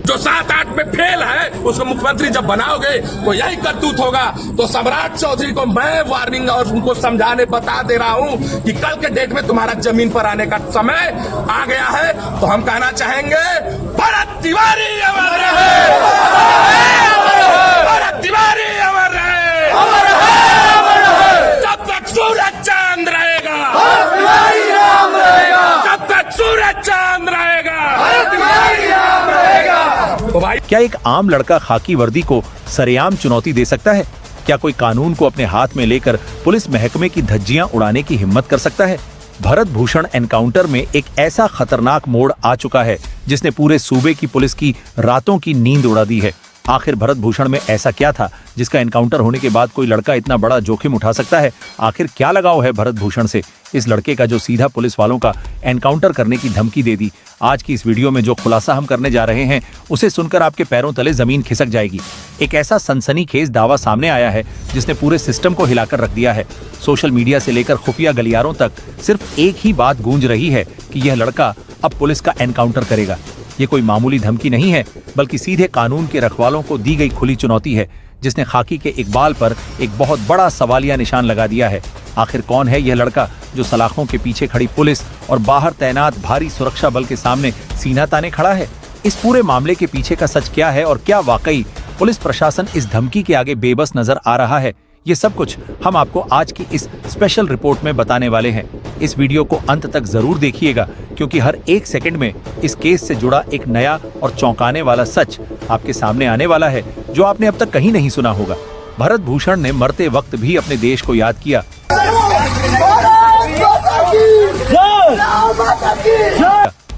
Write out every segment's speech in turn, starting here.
जो 7-8 में फेल है उसको मुख्यमंत्री जब बनाओगे तो यही करतूत होगा। तो सम्राट चौधरी को मैं वार्निंग और उनको समझाने बता दे रहा हूं कि कल के डेट में तुम्हारा जमीन पर आने का समय आ गया है। तो हम कहना चाहेंगे भरत तिवारी अमर रहे, भरत तिवारी अमर रहे, जब तक सूरज चांद रहेगा, जब तक सूरज चांद रहेगा। तो भाई क्या एक आम लड़का खाकी वर्दी को सरेआम चुनौती दे सकता है? क्या कोई कानून को अपने हाथ में लेकर पुलिस महकमे की धज्जियां उड़ाने की हिम्मत कर सकता है? भरत भूषण एनकाउंटर में एक ऐसा खतरनाक मोड़ आ चुका है जिसने पूरे सूबे की पुलिस की रातों की नींद उड़ा दी है। आखिर भरत भूषण में ऐसा क्या था जिसका एनकाउंटर होने के बाद कोई लड़का इतना बड़ा जोखिम उठा सकता है? आखिर क्या लगाव है भरत भूषण से इस लड़के का जो सीधा पुलिस वालों का एनकाउंटर करने की धमकी दे दी? आज की इस वीडियो में जो खुलासा हम करने जा रहे हैं उसे सुनकर आपके पैरों तले जमीन खिसक जाएगी। एक ऐसा सनसनीखेज दावा सामने आया है जिसने पूरे सिस्टम को हिलाकर रख दिया है। सोशल मीडिया से लेकर खुफिया गलियारों तक सिर्फ एक ही बात गूंज रही है कि यह लड़का अब पुलिस का एनकाउंटर करेगा। ये कोई मामूली धमकी नहीं है बल्कि सीधे कानून के रखवालों को दी गई खुली चुनौती है जिसने खाकी के इकबाल पर एक बहुत बड़ा सवालिया निशान लगा दिया है। आखिर कौन है यह लड़का जो सलाखों के पीछे खड़ी पुलिस और बाहर तैनात भारी सुरक्षा बल के सामने सीना ताने खड़ा है? इस पूरे मामले के पीछे का सच क्या है और क्या वाकई पुलिस प्रशासन इस धमकी के आगे बेबस नजर आ रहा है? ये सब कुछ हम आपको आज की इस स्पेशल रिपोर्ट में बताने वाले हैं। इस वीडियो को अंत तक जरूर देखिएगा क्योंकि हर एक सेकंड में इस केस से जुड़ा एक नया और चौंकाने वाला सच आपके सामने आने वाला है जो आपने अब तक कहीं नहीं सुना होगा। भरत भूषण ने मरते वक्त भी अपने देश को याद किया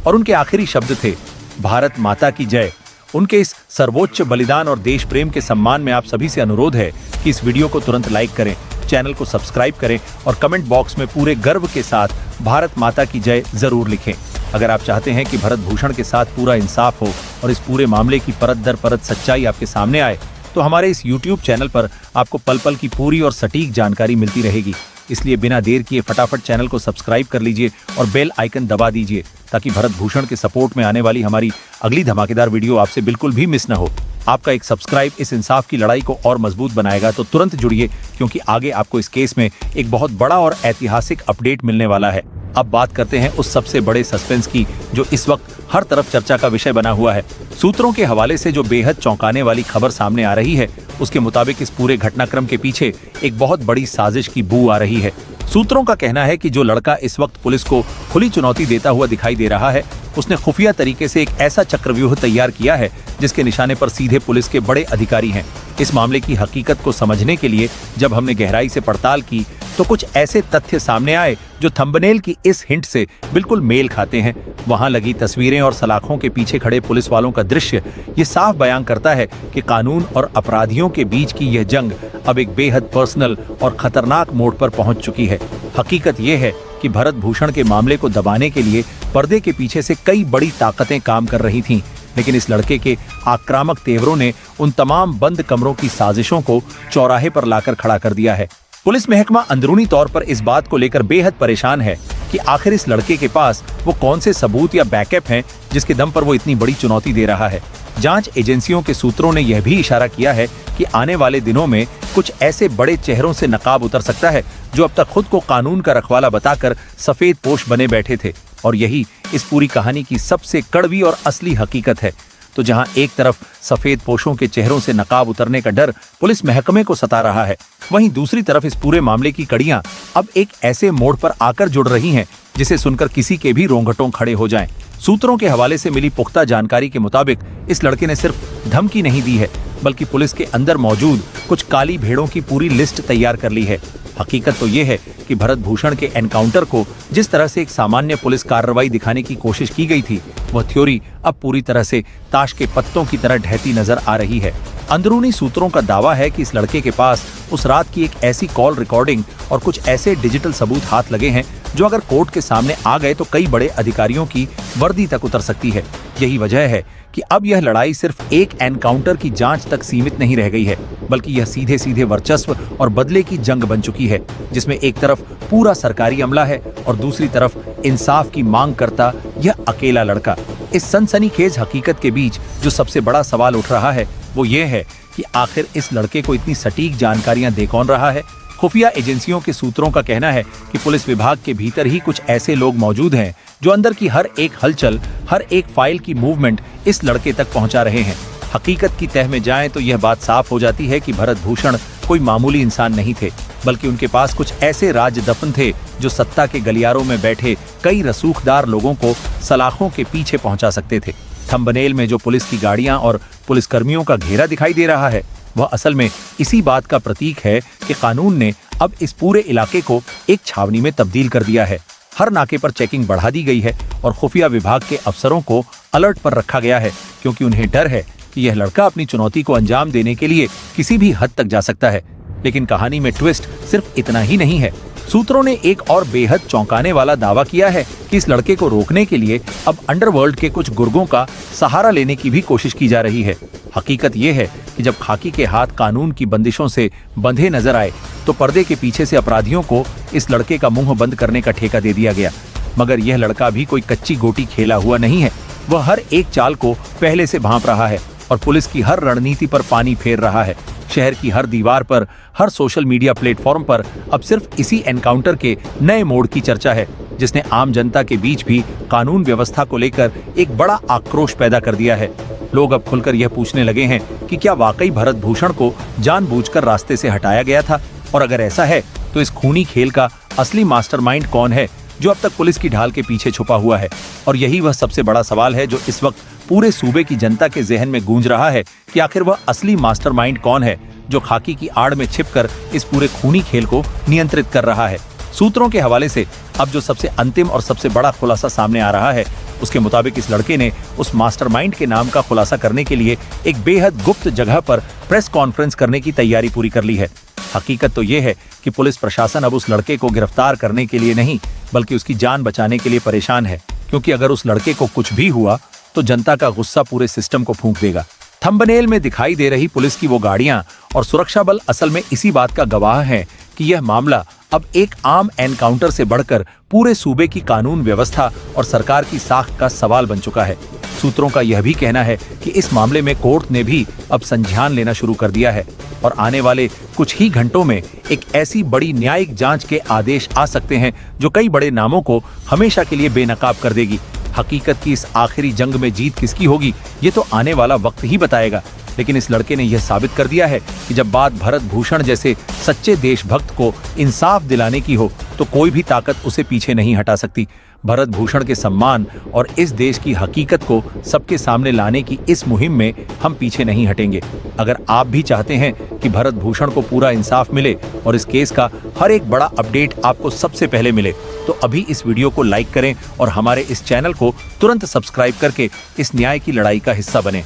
और उनके आखिरी शब्द थे भारत माता की जय। उनके इस सर्वोच्च बलिदान और देश प्रेम के सम्मान में आप सभी से अनुरोध है कि इस वीडियो को तुरंत लाइक करें, चैनल को सब्सक्राइब करें और कमेंट बॉक्स में पूरे गर्व के साथ भारत माता की जय जरूर लिखें। अगर आप चाहते हैं कि भरत भूषण के साथ पूरा इंसाफ हो और इस पूरे मामले की परत दर परत सच्चाई आपके सामने आए तो हमारे इस YouTube चैनल पर आपको पल पल की पूरी और सटीक जानकारी मिलती रहेगी। इसलिए बिना देर किए फटाफट चैनल को सब्सक्राइब कर लीजिए और बेल आइकन दबा दीजिए ताकि भरत भूषण के सपोर्ट में आने वाली हमारी अगली धमाकेदार वीडियो आपसे बिल्कुल भी मिस न हो। आपका एक सब्सक्राइब इस इंसाफ की लड़ाई को और मजबूत बनाएगा, तो तुरंत जुड़िए क्योंकि आगे आपको इस केस में एक बहुत बड़ा और ऐतिहासिक अपडेट मिलने वाला है। अब बात करते हैं उस सबसे बड़े सस्पेंस की जो इस वक्त हर तरफ चर्चा का विषय बना हुआ है। सूत्रों के हवाले से जो बेहद चौंकाने वाली खबर सामने आ रही है उसके मुताबिक इस पूरे घटनाक्रम के पीछे एक बहुत बड़ी साजिश की बू आ रही है। सूत्रों का कहना है कि जो लड़का इस वक्त पुलिस को खुली चुनौती देता हुआ दिखाई दे रहा है उसने खुफिया तरीके से एक ऐसा चक्रव्यूह तैयार किया है जिसके निशाने पर सीधे पुलिस के बड़े अधिकारी हैं। इस मामले की हकीकत को समझने के लिए जब हमने गहराई से पड़ताल की तो कुछ ऐसे तथ्य सामने आए जो थंबनेल की इस हिंट से बिल्कुल मेल खाते हैं। वहां लगी तस्वीरें और सलाखों के पीछे खड़े पुलिस वालों का दृश्य ये साफ बयान करता है कि कानून और अपराधियों के बीच की यह जंग अब एक बेहद पर्सनल और खतरनाक मोड़ पर पहुंच चुकी है। हकीकत यह है कि भरत भूषण के मामले को दबाने के लिए पर्दे के पीछे से कई बड़ी ताकतें काम कर रही थीं, लेकिन इस लड़के के आक्रामक तेवरों ने उन तमाम बंद कमरों की साजिशों को चौराहे पर लाकर खड़ा कर दिया है। पुलिस महकमा अंदरूनी तौर पर इस बात को लेकर बेहद परेशान है कि आखिर इस लड़के के पास वो कौन से सबूत या बैकअप हैं जिसके दम पर वो इतनी बड़ी चुनौती दे रहा है। जांच एजेंसियों के सूत्रों ने यह भी इशारा किया है कि आने वाले दिनों में कुछ ऐसे बड़े चेहरों से नकाब उतर सकता है जो अब तक खुद को कानून का रखवाला बताकर सफेद पोश बने बैठे थे। और यही इस पूरी कहानी की सबसे कड़वी और असली हकीकत है। तो जहां एक तरफ सफेद पोशों के चेहरों से नकाब उतरने का डर पुलिस महकमे को सता रहा है, वहीं दूसरी तरफ इस पूरे मामले की कड़ियां अब एक ऐसे मोड़ पर आकर जुड़ रही हैं जिसे सुनकर किसी के भी रोंगटों खड़े हो जाएं। सूत्रों के हवाले से मिली पुख्ता जानकारी के मुताबिक इस लड़के ने सिर्फ धमकी नहीं दी है बल्कि पुलिस के अंदर मौजूद कुछ काली भेड़ों की पूरी लिस्ट तैयार कर ली है। हकीकत तो ये है कि भरत भूषण के एनकाउंटर को जिस तरह से एक सामान्य पुलिस कार्रवाई दिखाने की कोशिश की गई थी वह थ्योरी अब पूरी तरह से ताश के पत्तों की तरह ढहती नजर आ रही है। अंदरूनी सूत्रों का दावा है कि इस लड़के के पास उस रात की एक ऐसी कॉल रिकॉर्डिंग और कुछ ऐसे डिजिटल सबूत हाथ लगे हैं जो अगर कोर्ट के सामने आ गए तो कई बड़े अधिकारियों की वर्दी तक उतर सकती है। यही वजह है कि अब यह लड़ाई सिर्फ एक एनकाउंटर की जांच तक सीमित नहीं रह गई है बल्कि यह सीधे सीधे वर्चस्व और बदले की जंग बन चुकी है जिसमें एक तरफ पूरा सरकारी अमला है और दूसरी तरफ इंसाफ की मांग करता यह अकेला लड़का। इस सनसनीखेज हकीकत के बीच जो सबसे बड़ा सवाल उठ रहा है वो ये है कि आखिर इस लड़के को इतनी सटीक जानकारियां दे कौन रहा है। खुफिया एजेंसियों के सूत्रों का कहना है कि पुलिस विभाग के भीतर ही कुछ ऐसे लोग मौजूद हैं जो अंदर की हर एक हलचल, हर एक फाइल की मूवमेंट इस लड़के तक पहुंचा रहे हैं। हकीकत की तह में जाएं तो यह बात साफ हो जाती है कि भरत भूषण कोई मामूली इंसान नहीं थे, बल्कि उनके पास कुछ ऐसे राज दफन थे जो सत्ता के गलियारों में बैठे कई रसूखदार लोगों को सलाखों के पीछे पहुंचा सकते थे। थंबनेल में जो पुलिस की गाड़ियां और पुलिसकर्मियों का घेरा दिखाई दे रहा है वह असल में इसी बात का प्रतीक है कि कानून ने अब इस पूरे इलाके को एक छावनी में तब्दील कर दिया है। हर नाके पर चेकिंग बढ़ा दी गई है और खुफिया विभाग के अफसरों को अलर्ट पर रखा गया है, क्योंकि उन्हें डर है कि यह लड़का अपनी चुनौती को अंजाम देने के लिए किसी भी हद तक जा सकता है। लेकिन कहानी में ट्विस्ट सिर्फ इतना ही नहीं है। सूत्रों ने एक और बेहद चौंकाने वाला दावा किया है कि इस लड़के को रोकने के लिए अब अंडरवर्ल्ड के कुछ गुर्गों का सहारा लेने की भी कोशिश की जा रही है। हकीकत यह है कि जब खाकी के हाथ कानून की बंदिशों से बंधे नजर आए तो पर्दे के पीछे से अपराधियों को इस लड़के का मुंह बंद करने का ठेका दे दिया गया। मगर यह लड़का भी कोई कच्ची गोटी खेला हुआ नहीं है। वह हर एक चाल को पहले से भांप रहा है और पुलिस की हर रणनीति पर पानी फेर रहा है। शहर की हर दीवार पर, हर सोशल मीडिया प्लेटफॉर्म पर अब सिर्फ इसी एनकाउंटर के नए मोड़ की चर्चा है, जिसने आम जनता के बीच भी कानून व्यवस्था को लेकर एक बड़ा आक्रोश पैदा कर दिया है। लोग अब खुलकर यह पूछने लगे हैं कि क्या वाकई भरत भूषण को जानबूझकर रास्ते से हटाया गया था, और अगर ऐसा है तो इस खूनी खेल का असली मास्टरमाइंड कौन है जो अब तक पुलिस की ढाल के पीछे छुपा हुआ है। और यही वह सबसे बड़ा सवाल है जो इस वक्त पूरे सूबे की जनता के जहन में गूंज रहा है कि आखिर वह असली मास्टरमाइंड कौन है जो खाकी की आड़ में छिपकर इस पूरे खूनी खेल को नियंत्रित कर रहा है। सूत्रों के हवाले से अब जो सबसे अंतिम और सबसे बड़ा खुलासा सामने आ रहा है उसके मुताबिक इस लड़के ने उस मास्टरमाइंड के नाम का खुलासा करने के लिए एक बेहद गुप्त जगह पर प्रेस कॉन्फ्रेंस करने की तैयारी पूरी कर ली है। हकीकत तो ये है कि पुलिस प्रशासन अब उस लड़के को गिरफ्तार करने के लिए नहीं बल्कि उसकी जान बचाने के लिए परेशान है, क्योंकि अगर उस लड़के को कुछ भी हुआ तो जनता का गुस्सा पूरे सिस्टम को फूंक देगा। थंबनेल में दिखाई दे रही पुलिस की वो गाड़ियां और सुरक्षा बल असल में इसी बात का गवाह हैं कि यह मामला अब एक आम एनकाउंटर से बढ़कर पूरे सूबे की कानून व्यवस्था और सरकार की साख का सवाल बन चुका है। सूत्रों का यह भी कहना है कि इस मामले में कोर्ट ने भी अब संज्ञान लेना शुरू कर दिया है और आने वाले कुछ ही घंटों में एक ऐसी बड़ी न्यायिक जांच के आदेश आ सकते हैं जो कई बड़े नामों को हमेशा के लिए बेनकाब कर देगी। हकीकत की इस आखिरी जंग में जीत किसकी होगी ये तो आने वाला वक्त ही बताएगा, लेकिन इस लड़के ने यह साबित कर दिया है कि जब बात भरत भूषण जैसे सच्चे देशभक्त को इंसाफ दिलाने की हो तो कोई भी ताकत उसे पीछे नहीं हटा सकती। भरत भूषण के सम्मान और इस देश की हकीकत को सबके सामने लाने की इस मुहिम में हम पीछे नहीं हटेंगे। अगर आप भी चाहते हैं कि भरत भूषण को पूरा इंसाफ मिले और इस केस का हर एक बड़ा अपडेट आपको सबसे पहले मिले तो अभी इस वीडियो को लाइक करें और हमारे इस चैनल को तुरंत सब्सक्राइब करके इस न्याय की लड़ाई का हिस्सा बने।